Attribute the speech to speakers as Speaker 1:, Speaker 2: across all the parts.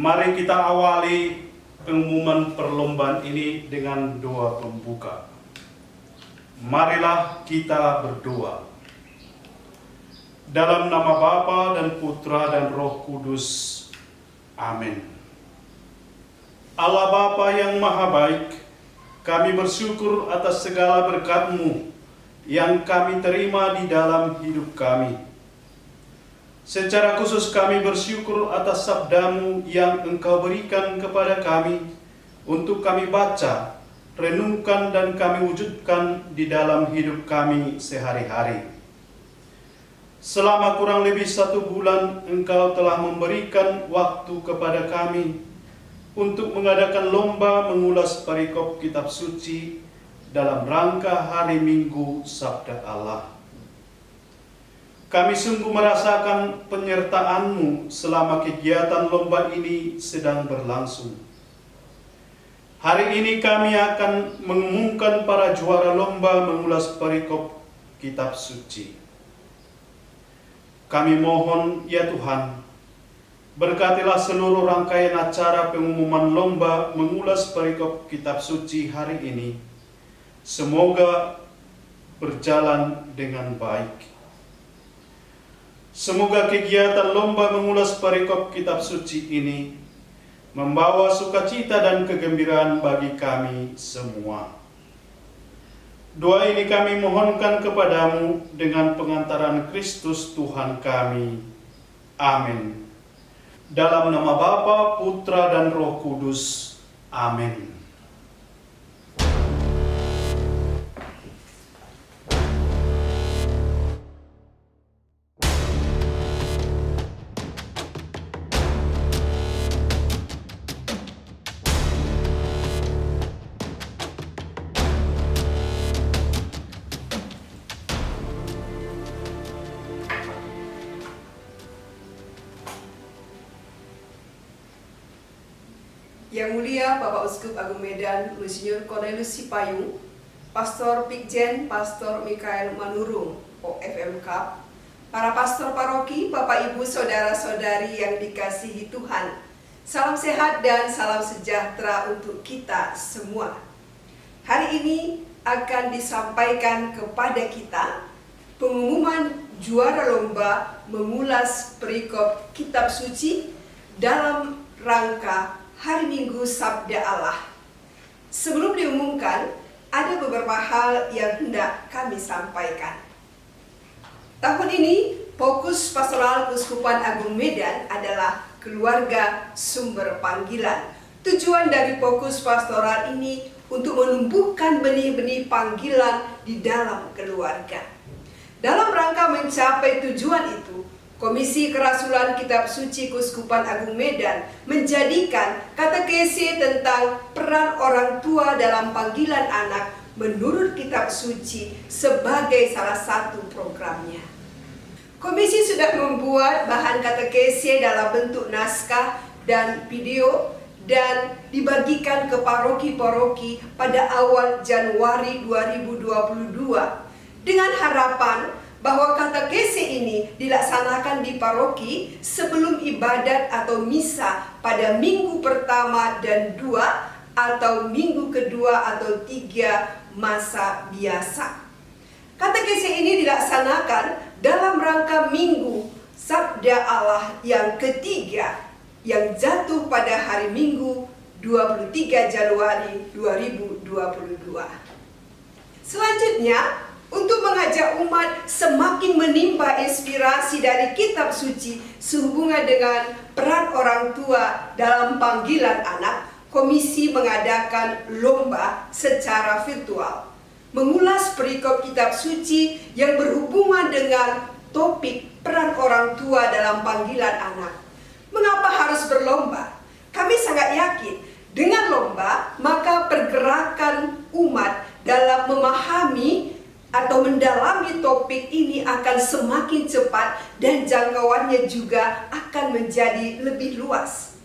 Speaker 1: Mari kita awali pengumuman perlombaan ini dengan doa pembuka. Marilah kita berdoa. Dalam nama Bapa dan Putra dan Roh Kudus. Amin. Allah Bapa yang Maha Baik, kami bersyukur atas segala berkat-Mu yang kami terima di dalam hidup kami. Secara khusus kami bersyukur atas sabda-Mu yang Engkau berikan kepada kami untuk kami baca, renungkan dan kami wujudkan di dalam hidup kami sehari-hari. Selama kurang lebih 1 bulan Engkau telah memberikan waktu kepada kami untuk mengadakan lomba mengulas perikop kitab suci dalam rangka hari Minggu Sabda Allah. Kami sungguh merasakan penyertaan-Mu selama kegiatan lomba ini sedang berlangsung. Hari ini kami akan mengumumkan para juara lomba mengulas perikop kitab suci. Kami mohon, ya Tuhan, berkatilah seluruh rangkaian acara pengumuman lomba mengulas perikop kitab suci hari ini. Semoga berjalan dengan baik. Semoga kegiatan lomba mengulas perikop kitab suci ini membawa sukacita dan kegembiraan bagi kami semua. Doa ini kami mohonkan kepadamu dengan pengantaran Kristus Tuhan kami. Amin. Dalam nama Bapa, Putra dan Roh Kudus. Amin.
Speaker 2: Yang Mulia Bapak Uskup Agung Medan, Monsinyur Cornelius Sipayung, Pastor Pikjen, Pastor Mikael Manurung, OFMK, para pastor paroki, Bapak Ibu, Saudara-saudari yang dikasihi Tuhan, salam sehat dan salam sejahtera untuk kita semua. Hari ini akan disampaikan kepada kita pengumuman juara lomba mengulas perikop kitab suci dalam rangka Hari Minggu Sabda Allah. Sebelum diumumkan, ada beberapa hal yang hendak kami sampaikan. Tahun ini, fokus Pastoral Keuskupan Agung Medan adalah keluarga sumber panggilan. Tujuan dari fokus pastoral ini untuk menumbuhkan benih-benih panggilan di dalam keluarga. Dalam rangka mencapai tujuan itu, Komisi Kerasulan Kitab Suci Keuskupan Agung Medan menjadikan katekese tentang peran orang tua dalam panggilan anak menurut Kitab Suci sebagai salah satu programnya. Komisi sudah membuat bahan katekese dalam bentuk naskah dan video dan dibagikan ke paroki-paroki pada awal Januari 2022 dengan harapan bahwa katekese ini dilaksanakan di paroki sebelum ibadat atau misa pada minggu pertama dan 2 atau minggu kedua atau 3 masa biasa. Katekese ini dilaksanakan dalam rangka Minggu Sabda Allah yang ketiga yang jatuh pada hari Minggu 23 Januari 2022. Selanjutnya, untuk mengajak umat semakin menimba inspirasi dari kitab suci sehubungan dengan peran orang tua dalam panggilan anak, komisi mengadakan lomba secara virtual, mengulas perikop kitab suci yang berhubungan dengan topik peran orang tua dalam panggilan anak. Mengapa harus berlomba? Kami sangat yakin dengan lomba maka pergerakan umat dalam memahami atau mendalami topik ini akan semakin cepat dan jangkauannya juga akan menjadi lebih luas.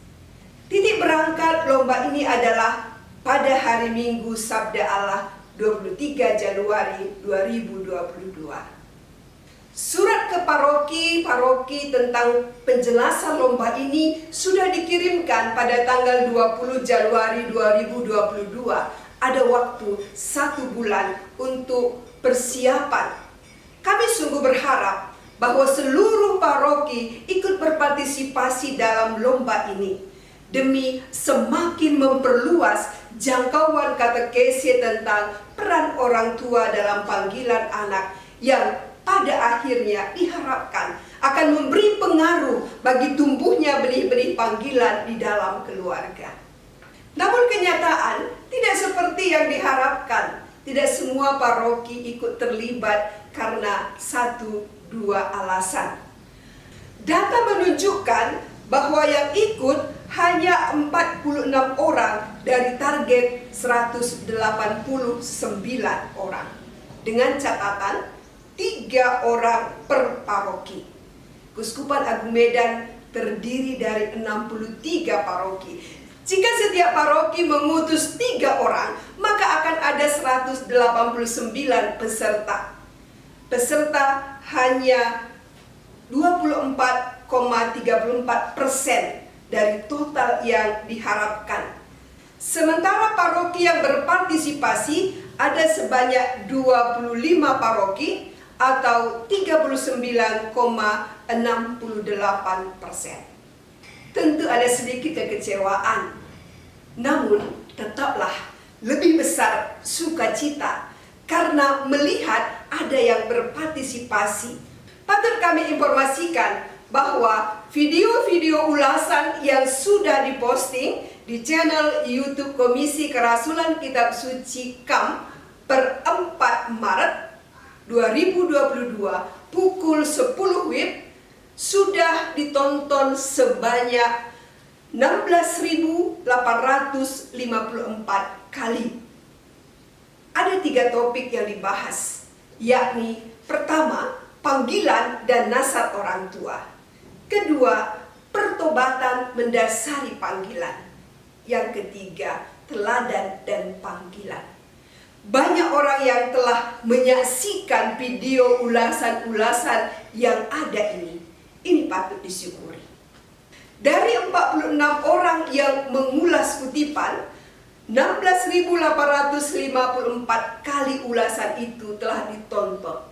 Speaker 2: Titik berangkat lomba ini adalah pada hari Minggu Sabda Allah 23 Januari 2022. Surat ke paroki tentang penjelasan lomba ini sudah dikirimkan pada tanggal 20 Januari 2022. Ada waktu 1 bulan untuk persiapan. Kami sungguh berharap bahwa seluruh paroki ikut berpartisipasi dalam lomba ini demi semakin memperluas jangkauan katekese tentang peran orang tua dalam panggilan anak yang pada akhirnya diharapkan akan memberi pengaruh bagi tumbuhnya benih-benih panggilan di dalam keluarga. Namun kenyataan tidak seperti yang diharapkan. Tidak semua paroki ikut terlibat karena 1-2 alasan. Data menunjukkan bahwa yang ikut hanya 46 orang dari target 189 orang. Dengan catatan 3 orang per paroki. Keuskupan Agung Medan terdiri dari 63 paroki. Jika setiap paroki mengutus 3 orang, maka akan ada 189 peserta. Peserta hanya 24,34% dari total yang diharapkan. Sementara paroki yang berpartisipasi ada sebanyak 25 paroki atau 39,68%. Tentu ada sedikit kekecewaan, namun tetaplah lebih besar sukacita karena melihat ada yang berpartisipasi. Patut kami informasikan bahwa video-video ulasan yang sudah diposting di channel YouTube Komisi Kerasulan Kitab Suci KAM per 4 Maret 2022 pukul 10 WIB sudah ditonton sebanyak 16.854 kali. Ada 3 topik yang dibahas, yakni pertama, panggilan dan nasab orang tua. Kedua, pertobatan mendasari panggilan. Yang ketiga, teladan dan panggilan. Banyak orang yang telah menyaksikan video ulasan-ulasan yang ada ini. Ini patut disyukuri. Dari 46 orang yang mengulas kutipan, 16.854 kali ulasan itu telah ditonton.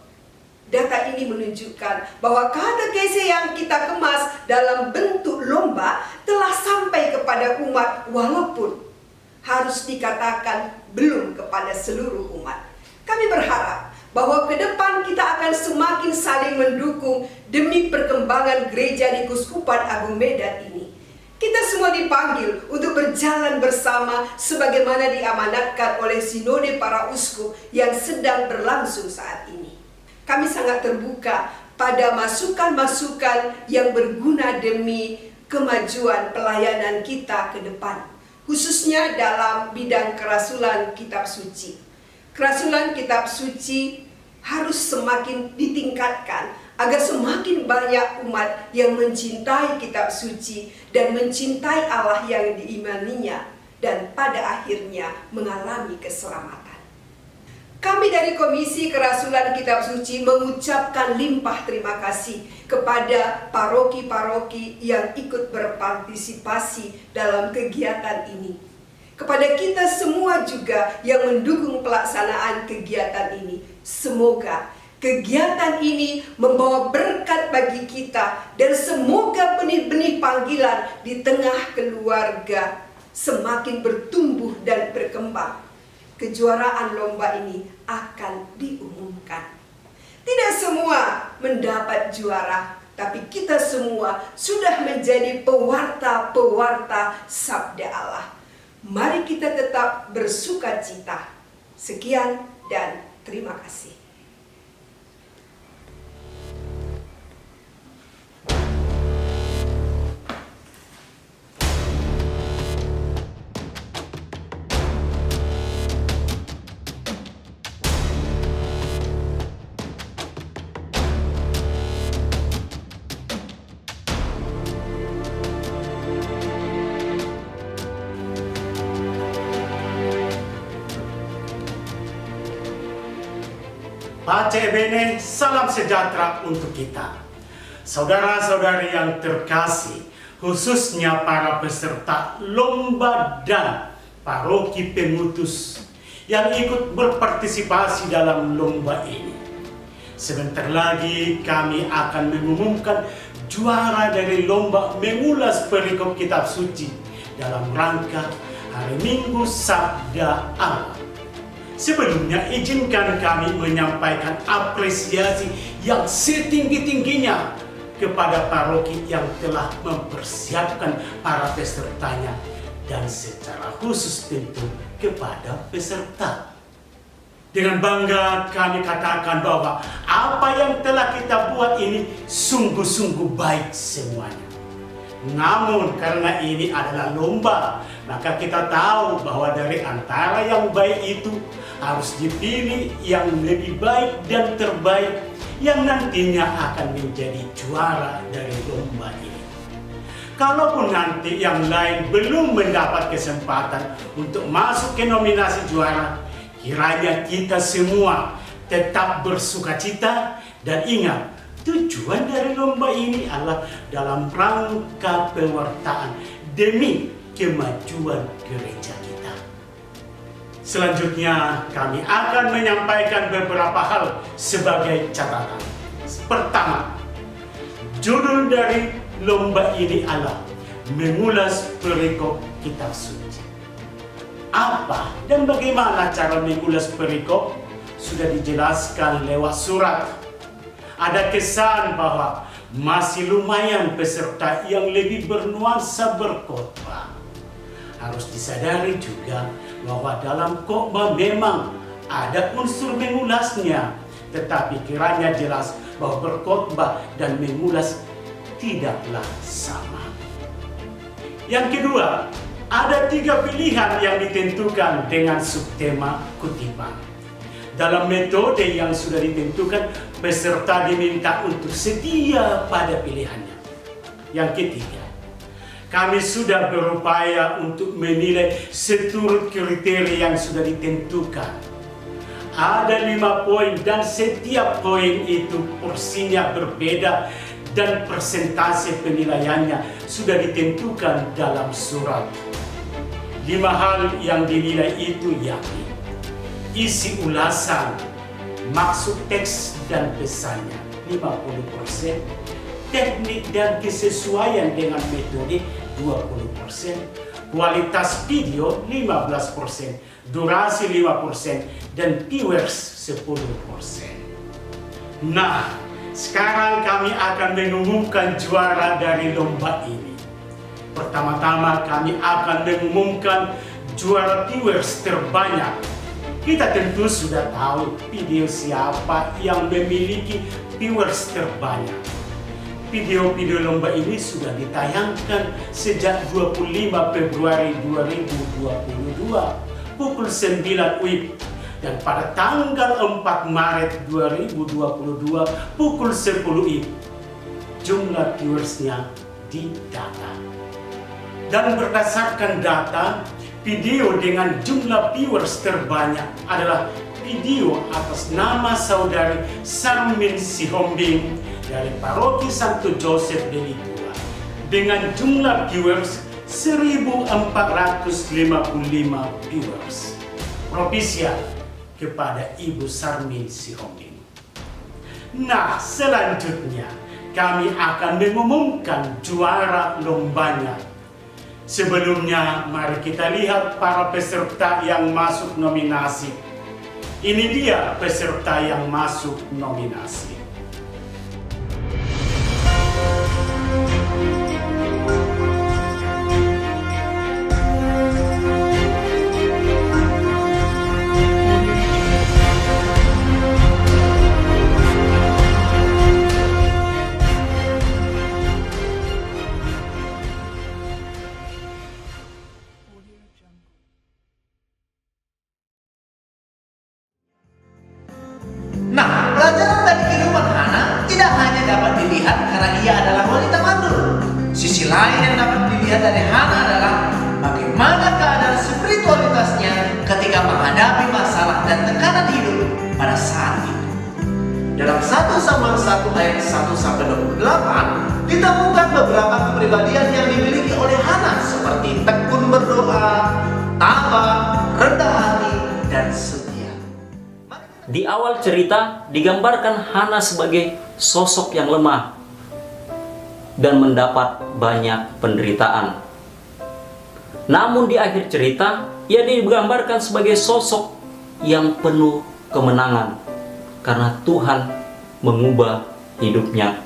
Speaker 2: Data ini menunjukkan bahwa katekese yang kita kemas dalam bentuk lomba telah sampai kepada umat walaupun harus dikatakan belum kepada seluruh umat. Kami berharap bahwa ke depan kita akan semakin saling mendukung demi perkembangan gereja di Keuskupan Agung Medan ini. Kita semua dipanggil untuk berjalan bersama sebagaimana diamanatkan oleh Sinode para Uskup yang sedang berlangsung saat ini. Kami sangat terbuka pada masukan-masukan yang berguna demi kemajuan pelayanan kita ke depan, khususnya dalam bidang kerasulan kitab suci. Kerasulan kitab suci harus semakin ditingkatkan agar semakin banyak umat yang mencintai kitab suci dan mencintai Allah yang diimaninya dan pada akhirnya mengalami keselamatan. Kami dari Komisi Kerasulan Kitab Suci mengucapkan limpah terima kasih kepada paroki-paroki yang ikut berpartisipasi dalam kegiatan ini. Kepada kita semua juga yang mendukung pelaksanaan kegiatan ini. Semoga kegiatan ini membawa berkat bagi kita dan semoga benih-benih panggilan di tengah keluarga semakin bertumbuh dan berkembang. Kejuaraan lomba ini akan diumumkan. Tidak semua mendapat juara, tapi kita semua sudah menjadi pewarta-pewarta sabda Allah. Mari kita tetap bersukacita. Sekian dan terima kasih.
Speaker 3: Pace bene, salam sejahtera untuk kita. Saudara-saudari yang terkasih, khususnya para peserta lomba dan paroki pengutus yang ikut berpartisipasi dalam lomba ini. Sebentar lagi kami akan mengumumkan juara dari lomba mengulas perikop kitab suci dalam rangka Hari Minggu Sabda Allah. Sebelumnya izinkan kami menyampaikan apresiasi yang setinggi-tingginya kepada paroki yang telah mempersiapkan para pesertanya dan secara khusus tentu kepada peserta. Dengan bangga kami katakan bahwa apa yang telah kita buat ini sungguh-sungguh baik semuanya. Namun karena ini adalah lomba, maka kita tahu bahwa dari antara yang baik itu harus dipilih yang lebih baik dan terbaik yang nantinya akan menjadi juara dari lomba ini. Kalaupun nanti yang lain belum mendapat kesempatan untuk masuk ke nominasi juara, kiranya kita semua tetap bersukacita dan ingat, tujuan dari lomba ini adalah dalam rangka pewartaan demi kemajuan gereja kita. Selanjutnya kami akan menyampaikan beberapa hal sebagai catatan. Pertama, judul dari lomba ini adalah mengulas perikop kitab suci. Apa dan bagaimana cara mengulas perikop sudah dijelaskan lewat surat. Ada kesan bahwa masih lumayan peserta yang lebih bernuansa berkhotbah. Harus disadari juga bahwa dalam khotbah memang ada unsur mengulasnya, tetapi kiranya jelas bahwa berkhotbah dan mengulas tidaklah sama. Yang kedua, ada 3 pilihan yang ditentukan dengan subtema kutipan. Dalam metode yang sudah ditentukan, peserta diminta untuk setia pada pilihannya. Yang ketiga, kami sudah berupaya untuk menilai seturut kriteria yang sudah ditentukan. Ada 5 poin dan setiap poin itu porsinya berbeda dan persentase penilaiannya sudah ditentukan dalam surat. 5 hal yang dinilai itu yakni isi ulasan, maksud teks dan pesannya 50%, teknik dan kesesuaian dengan metode 20%, kualitas video 15%, durasi 5%, dan viewers 10%. Nah, sekarang kami akan mengumumkan juara dari lomba ini. Pertama-tama kami akan mengumumkan juara viewers terbanyak. Kita tentu sudah tahu video siapa yang memiliki viewers terbanyak. Video-video lomba ini sudah ditayangkan sejak 25 Februari 2022 pukul 9 WIB dan pada tanggal 4 Maret 2022 pukul 10 WIB. Jumlah viewersnya didata. Dan berdasarkan data, video dengan jumlah viewers terbanyak adalah video atas nama saudari Sarmin Sihombing dari Paroki Santo Joseph de Litua dengan jumlah viewers 1.455 viewers. Propisia kepada Ibu Sarmin Sihombing. Nah, selanjutnya kami akan mengumumkan juara lombanya. Sebelumnya, mari kita lihat para peserta yang masuk nominasi. Ini dia peserta yang masuk nominasi.
Speaker 4: Nah, pelajaran dari kehidupan Hana tidak hanya dapat dilihat karena ia adalah wanita mandul. Sisi lain yang dapat dilihat dari Hana adalah bagaimana keadaan spiritualitasnya ketika menghadapi masalah dan tekanan hidup pada saat itu. dalam 1 Samuel 1 ayat 1 sampai 28 ditemukan beberapa kepribadian yang dimiliki oleh Hana seperti tekun berdoa, tabah, rendah hati, dan setia.
Speaker 5: Di awal cerita digambarkan Hana sebagai sosok yang lemah dan mendapat banyak penderitaan. Namun di akhir cerita, ia digambarkan sebagai sosok yang penuh kemenangan karena Tuhan mengubah hidupnya.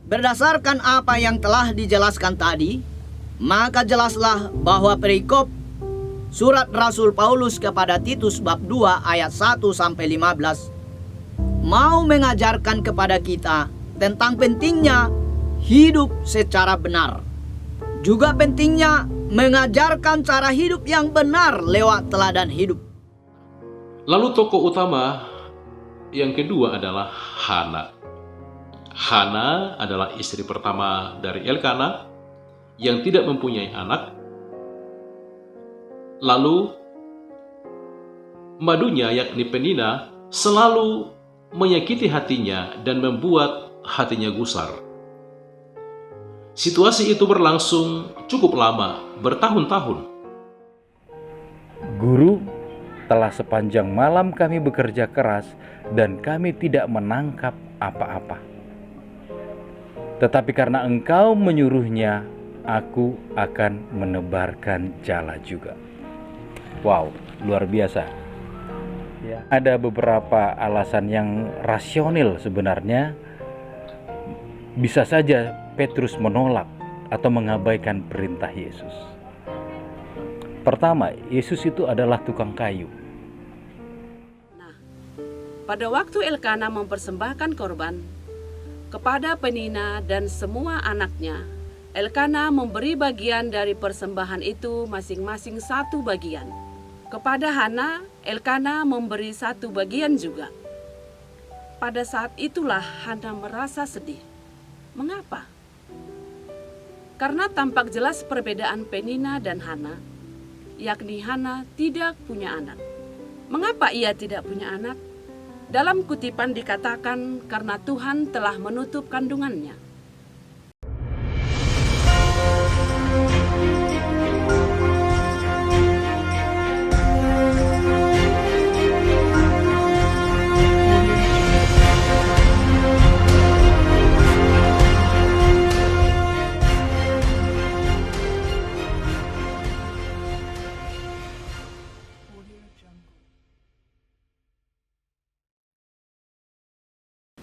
Speaker 6: Berdasarkan apa yang telah dijelaskan tadi, maka jelaslah bahwa perikop surat Rasul Paulus kepada Titus bab 2 ayat 1 sampai 15 mau mengajarkan kepada kita tentang pentingnya hidup secara benar. Juga pentingnya mengajarkan cara hidup yang benar lewat teladan hidup.
Speaker 7: Lalu tokoh utama yang kedua adalah Hana. Hana adalah istri pertama dari Elkana yang tidak mempunyai anak. Lalu madunya yakni Penina selalu menyakiti hatinya dan membuat hatinya gusar. Situasi itu berlangsung cukup lama, bertahun-tahun.
Speaker 8: Guru, telah sepanjang malam kami bekerja keras dan kami tidak menangkap apa-apa. Tetapi karena engkau menyuruhnya, aku akan menebarkan jala juga. Wow, luar biasa. Ya, ada beberapa alasan yang rasional sebenarnya. Bisa saja Petrus menolak atau mengabaikan perintah Yesus. Pertama, Yesus itu adalah tukang kayu.
Speaker 9: Pada waktu Elkana mempersembahkan korban kepada Penina dan semua anaknya, Elkana memberi bagian dari persembahan itu masing-masing 1 bagian. Kepada Hana, Elkana memberi 1 bagian juga. Pada saat itulah Hana merasa sedih. Mengapa? Karena tampak jelas perbedaan Penina dan Hana, yakni Hana tidak punya anak. Mengapa ia tidak punya anak? Dalam kutipan dikatakan karena Tuhan telah menutup kandungannya.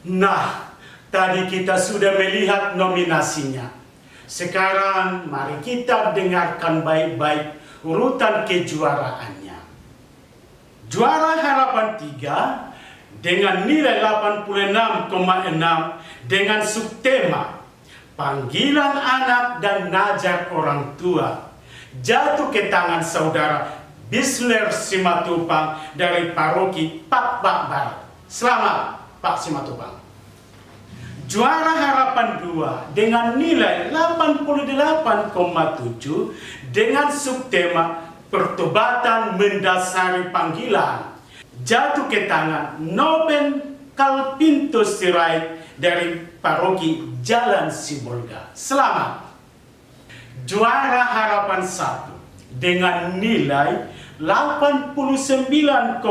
Speaker 3: Nah, tadi kita sudah melihat nominasinya. Sekarang mari kita dengarkan baik-baik urutan kejuaraannya. Juara Harapan 3 dengan nilai 86,6 dengan subtema Panggilan Anak dan Najar Orang Tua, jatuh ke tangan saudara Bisler Simatupang dari paroki Pakpak Barat. Selamat Pak Simatupang. Juara Harapan 2 dengan nilai 88,7 dengan subtema Pertobatan Mendasari Panggilan, jatuh ke tangan Noben Kalpinto Sirait dari paroki Jalan Sibolga. Selamat. Juara Harapan 1 dengan nilai 89,8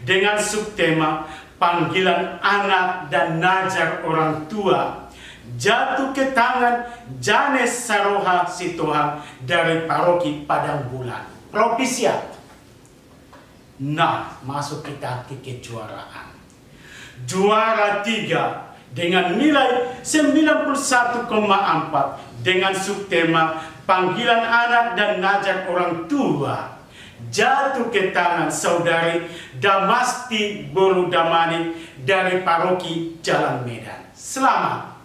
Speaker 3: dengan subtema Panggilan Anak dan Najar Orang Tua, jatuh ke tangan Janes Saroha Sitohang dari paroki Padang Bulan. Propisia. Nah, masuk kita ke kejuaraan. Juara 3 dengan nilai 91,4 dengan subtema Panggilan Anak dan Najar Orang Tua, jatuh ke tangan saudari Damasti Borudamani dari paroki Jalan Medan. Selamat.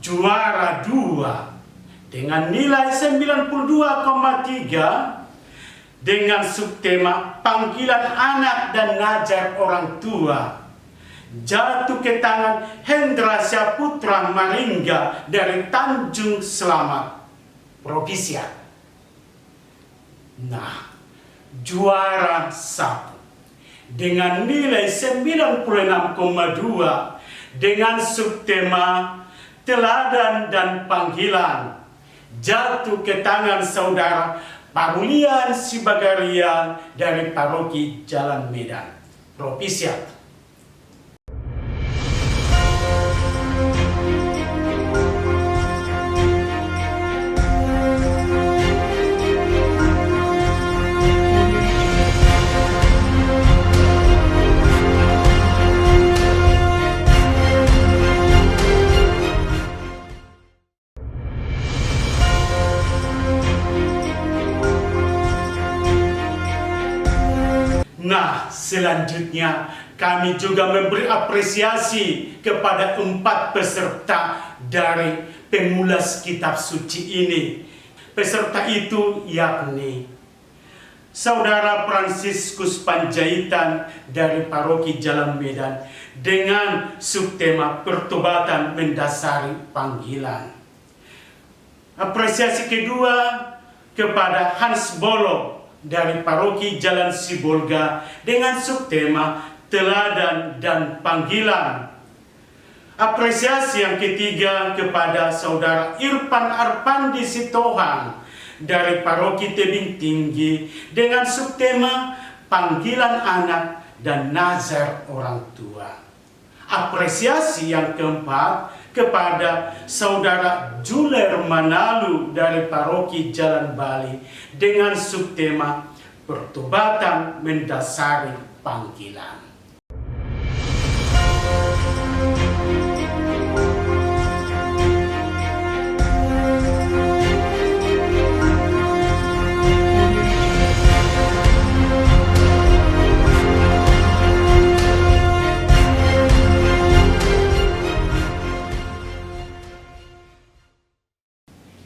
Speaker 3: Juara 2 dengan nilai 92,3 dengan subtema Panggilan Anak dan Najar Orang Tua, jatuh ke tangan Hendra Syaputra Maringga dari Tanjung Selamat, Propisia. Nah, juara 1 dengan nilai 96,2 dengan subtema teladan dan panggilan jatuh ke tangan saudara Parulian Sibagaria dari Paroki Jalan Medan. Propisiat. Nah, selanjutnya kami juga memberi apresiasi kepada 4 peserta dari pengulas kitab suci ini. Peserta itu yakni Saudara Fransiskus Panjaitan dari Paroki Jalan Medan dengan subtema pertobatan mendasari panggilan. Apresiasi kedua kepada Hans Bolo dari Paroki Jalan Sibolga dengan subtema teladan dan panggilan. Apresiasi yang ketiga kepada Saudara Irfan Arpandi Sitohang dari Paroki Tebing Tinggi dengan subtema panggilan anak dan nazar orang tua. Apresiasi yang keempat kepada Saudara Juler Manalu dari Paroki Jalan Bali dengan subtema pertobatan mendasari panggilan.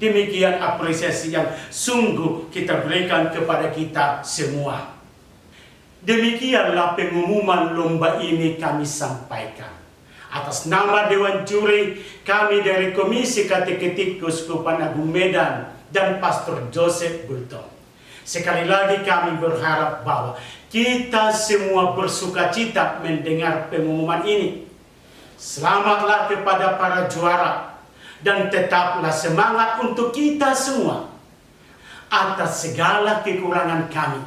Speaker 3: Demikian apresiasi yang sungguh kita berikan kepada kita semua. Demikianlah pengumuman lomba ini kami sampaikan. Atas nama Dewan Juri, kami dari Komisi Kateketik Keuskupan Agung Medan dan Pastor Joseph Bultong. Sekali lagi kami berharap bahwa kita semua bersukacita mendengar pengumuman ini. Selamatlah kepada para juara. Dan tetaplah semangat untuk kita semua. Atas segala kekurangan kami,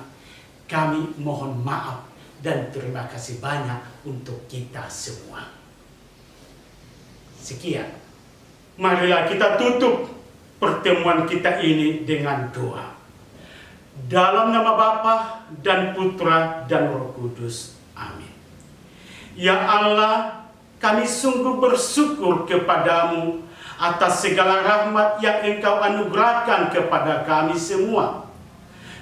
Speaker 3: kami mohon maaf dan terima kasih banyak untuk kita semua. Sekian. Marilah kita tutup pertemuan kita ini dengan doa. Dalam nama Bapa dan Putra dan Roh Kudus. Amin. Ya Allah, kami sungguh bersyukur kepadamu atas segala rahmat yang Engkau anugerahkan kepada kami semua.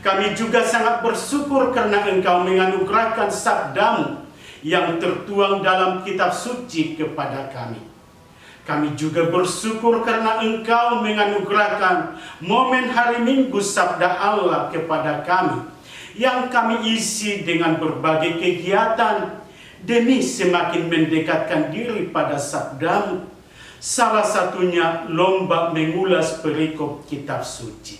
Speaker 3: Kami juga sangat bersyukur karena Engkau menganugerahkan sabdamu yang tertuang dalam kitab suci kepada kami. Kami juga bersyukur karena Engkau menganugerahkan momen hari Minggu Sabda Allah kepada kami, yang kami isi dengan berbagai kegiatan demi semakin mendekatkan diri pada sabdamu. Salah satunya lomba mengulas perikop kitab suci.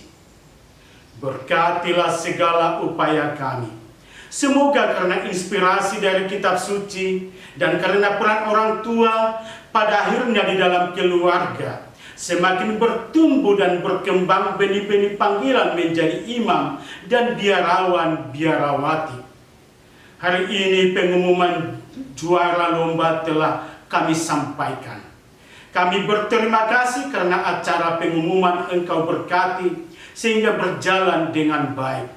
Speaker 3: Berkatilah segala upaya kami. Semoga karena inspirasi dari kitab suci dan karena peran orang tua pada akhirnya di dalam keluarga, semakin bertumbuh dan berkembang benih-benih panggilan menjadi imam dan biarawan biarawati. Hari ini pengumuman juara lomba telah kami sampaikan. Kami berterima kasih karena acara pengumuman Engkau berkati sehingga berjalan dengan baik.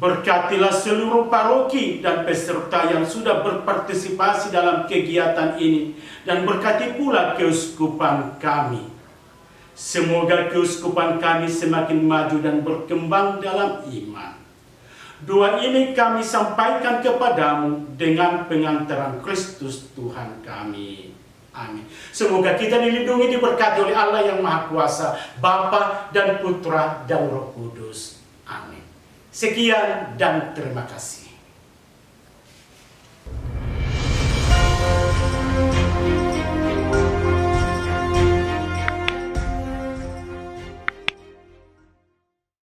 Speaker 3: Berkatilah seluruh paroki dan peserta yang sudah berpartisipasi dalam kegiatan ini, dan berkati pula keuskupan kami. Semoga keuskupan kami semakin maju dan berkembang dalam iman. Doa ini kami sampaikan kepadamu dengan pengantaran Kristus Tuhan kami. Amin. Semoga kita dilindungi, diberkati oleh Allah yang Maha Kuasa, Bapa dan Putra dan Roh Kudus. Amin. Sekian dan terima kasih.